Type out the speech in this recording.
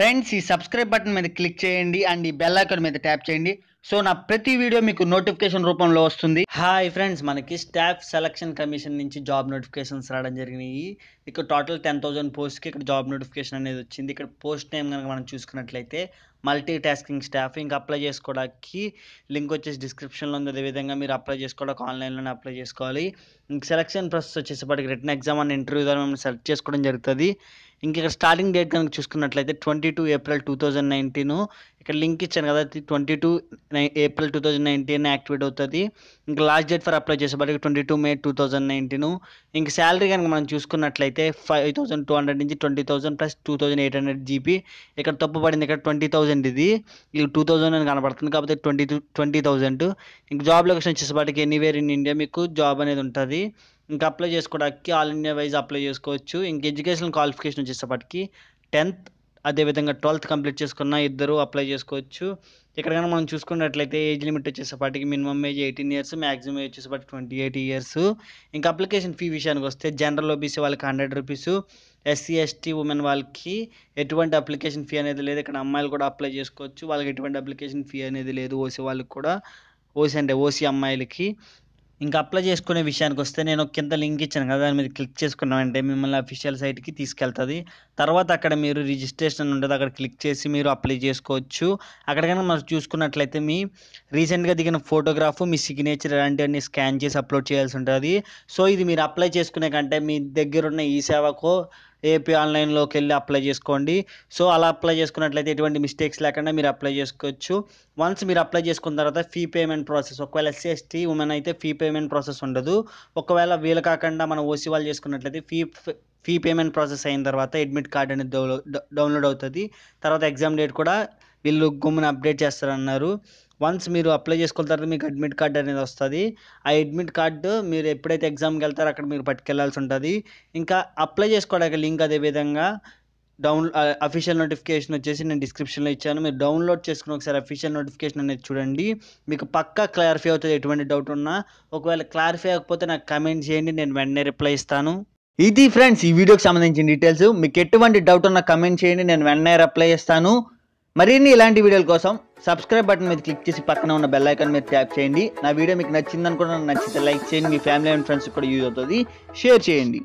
Friends, ఈ subscribe button మీద click చేయండి అండ్ ఈ బెల్ ఐకాన్ మీద ట్యాప్ చేయండి. సో నా ప్రతి వీడియో మీకు నోటిఫికేషన్ రూపంలో వస్తుంది. హాయ్ ఫ్రెండ్స్, మనకి స్టాఫ్ సెలక్షన్ కమిషన్ నుంచి జాబ్ నోటిఫికేషన్స్ రావడం జరిగినాయి. ఇక్కడ టోటల్ 10,000 పోస్ట్కి ఇక్కడ జాబ్ నోటిఫికేషన్ అనేది వచ్చింది. ఇక్కడ పోస్ట్ నేమ్ కనుక మనం చూసుకున్నట్లయితే మల్టీ టాస్కింగ్ స్టాఫ్. ఇంకా అప్లై చేసుకోవడానికి లింక్ వచ్చేసి డిస్క్రిప్షన్లో ఉంది. అదేవిధంగా మీరు అప్లై చేసుకోవడానికి ఆన్లైన్లోనే అప్లై చేసుకోవాలి. ఇంక సెలక్షన్ ప్రాసెస్ వచ్చేసరికి రిటర్న్ ఎగ్జామ్ అండ్ ఇంటర్వ్యూ ద్వారా మనం సెలెక్ట్ చేసుకోవడం జరుగుతుంది. ఇంక ఇక్కడ స్టార్టింగ్ డేట్ కనుక చూసుకున్నట్లయితే 22 ఏప్రిల్ 2019. ఇక్కడ లింక్ ఇచ్చాను కదా, 22 ఏప్రిల్ 2019 యాక్టివేట్ అవుతుంది. ఇంకా లాస్ట్ డేట్ ఫర్ అప్లై చేసేప్పటికి 22 మే 2019. ఇంక శాలరీ కనుక మనం చూసుకున్నట్లయితే 5,200 నుంచి 20,000 ప్లస్ 2,800 జీపీ. ఇక్కడ తప్పు పడింది, ఇక్కడ 20,000 ఇది 2,000 అని కనబడుతుంది, కాకపోతే 20,000. ఇంక జాబ్ లొకేషన్ వచ్చేసరికి ఎనీవేర్ ఇన్ ఇండియా మీకు జాబ్ అనేది ఉంటుంది. ఇంకా అప్లై చేసుకోవడానికి ఆల్ ఇండియా వైజ్ అప్లై చేసుకోవచ్చు. ఇంక ఎడ్యుకేషనల్ క్వాలిఫికేషన్ వచ్చేసరికి 10th అదేవిధంగా 12th కంప్లీట్ చేసుకున్న ఇద్దరు అప్లై చేసుకోవచ్చు. ఇక్కడ కనుక మనం చూసుకున్నట్లయితే ఏజ్ లిమిట్ వచ్చేసరికి minimum age 18 years, maximum age వచ్చేసరికి 28 ఇయర్స్. ఇంకా అప్లికేషన్ ఫీ విషయానికి వస్తే జనరల్ ఓబీసీ వాళ్ళకి 100 రూపీస్, ఎస్సీ ఎస్టీ ఉమెన్ వాళ్ళకి ఎటువంటి అప్లికేషన్ ఫీ అనేది లేదు. ఇక్కడ అమ్మాయిలు కూడా అప్లై చేసుకోవచ్చు, వాళ్ళకి ఎటువంటి అప్లికేషన్ ఫీ అనేది లేదు. ఓసీ వాళ్ళకి కూడా, ఓసీ అమ్మాయిలకి. ఇంకా అప్లై చేసుకునే విషయానికి వస్తే నేను కింద లింక్ ఇచ్చాను కదా, దాని మీద క్లిక్ చేసుకున్నామంటే మిమ్మల్ని అఫీషియల్ సైట్కి తీసుకెళ్తుంది. తర్వాత అక్కడ మీరు రిజిస్ట్రేషన్ ఉంటుంది, అక్కడ క్లిక్ చేసి మీరు అప్లై చేసుకోవచ్చు. అక్కడ కనుక మనం చూసుకున్నట్లయితే మీ రీసెంట్గా దిగిన ఫోటోగ్రాఫ్, మీ సిగ్నేచర్ అలాంటివన్నీ స్కాన్ చేసి అప్లోడ్ చేయాల్సి ఉంటుంది. సో ఇది మీరు అప్లై చేసుకునే కంటే మీ దగ్గర ఉన్న ఈ సేవకు ఏపీ ఆన్లైన్లోకి వెళ్ళి అప్లై చేసుకోండి. సో అలా అప్లై చేసుకున్నట్లయితే ఎటువంటి మిస్టేక్స్ లేకుండా మీరు అప్లై చేసుకోవచ్చు. వన్స్ మీరు అప్లై చేసుకున్న తర్వాత ఫీ పేమెంట్ ప్రాసెస్, ఒకవేళ ఎస్సీ ఎస్టీ ఉమెన్ అయితే ఫీ పేమెంట్ ప్రాసెస్ ఉండదు. ఒకవేళ వీలు కాకుండా మనం ఓసీ వాళ్ళు చేసుకున్నట్లయితే ఫీ పేమెంట్ ప్రాసెస్ అయిన తర్వాత అడ్మిట్ కార్డ్ అనేది డౌన్లోడ్ అవుతుంది. తర్వాత ఎగ్జామ్ డేట్ కూడా వీళ్ళు గుమ్మున అప్డేట్ చేస్తారన్నారు. వన్స్ మీరు అప్లై చేసుకున్న తర్వాత మీకు అడ్మిట్ కార్డ్ అనేది వస్తుంది. ఆ అడ్మిట్ కార్డు మీరు ఎప్పుడైతే ఎగ్జామ్కి వెళ్తారో అక్కడ మీరు పట్టుకెళ్లాల్సి ఉంటుంది. ఇంకా అప్లై చేసుకోవడానికి లింక్ అదేవిధంగా అఫీషియల్ నోటిఫికేషన్ వచ్చేసి నేను డిస్క్రిప్షన్లో ఇచ్చాను. మీరు డౌన్లోడ్ చేసుకుని ఒకసారి అఫీషియల్ నోటిఫికేషన్ అనేది చూడండి, మీకు పక్కా క్లారిఫై అవుతుంది. ఎటువంటి డౌట్ ఉన్నా ఒకవేళ క్లారిఫై అవ్వకపోతే నాకు కమెంట్ చేయండి, నేను వెంటనే రిప్లై ఇస్తాను. ఇది ఫ్రెండ్స్ ఈ వీడియోకి సంబంధించిన డీటెయిల్స్. మీకు ఎటువంటి డౌట్ ఉన్నా కమెంట్ చేయండి, నేను వెంటనే రిప్లై ఇస్తాను. మరిన్ని ఇలాంటి వీడియోల కోసం సబ్స్క్రైబ్ బటన్ మీద క్లిక్ చేసి పక్కన ఉన్న బెల్ ఐకాన్ మీద ట్యాప్ చేయండి. నా వీడియో మీకు నచ్చింది అనుకున్నా, నచ్చితే లైక్ చేయండి, మీ ఫ్యామిలీ అండ్ ఫ్రెండ్స్ కూడా యూజ్ అవుతుంది, షేర్ చేయండి.